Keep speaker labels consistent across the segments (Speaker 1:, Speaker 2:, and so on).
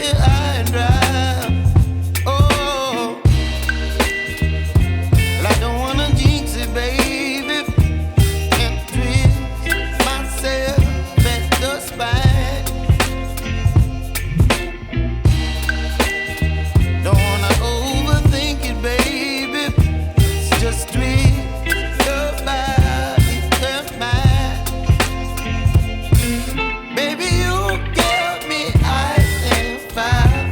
Speaker 1: here high and dry. Oh, well, I don't wanna jinx it, baby, and twist myself at the spine. Don't wanna overthink it, baby. It's just twist your body and mine. Baby, you give me ice and fire.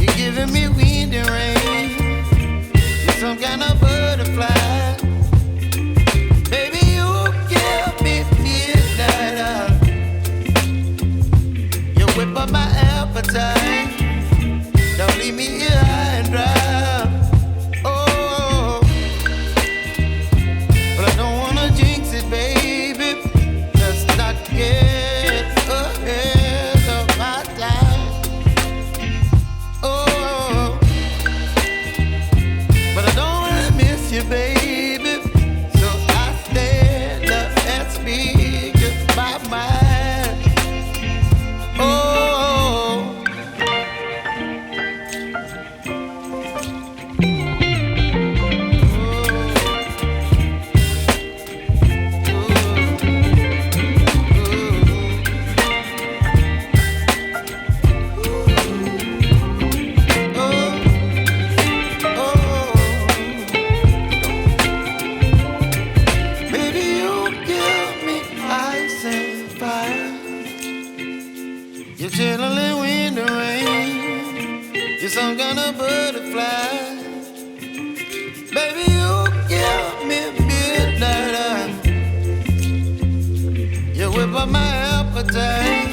Speaker 1: You're giving me wind and rain. You're some kind of butterfly. Baby, you give me midnight. You whip up my appetite. Don't leave me here high and dry. Oh, but I don't wanna jinx it, baby. Let's not get ahead of my time. Oh, but I don't wanna miss you, baby. So I stand up and speak my mind. Oh. Baby, you give me ice and fire. You're chilling wind and rain. You're some kind of butterfly. Baby, you give me midnight. You whip up my appetite.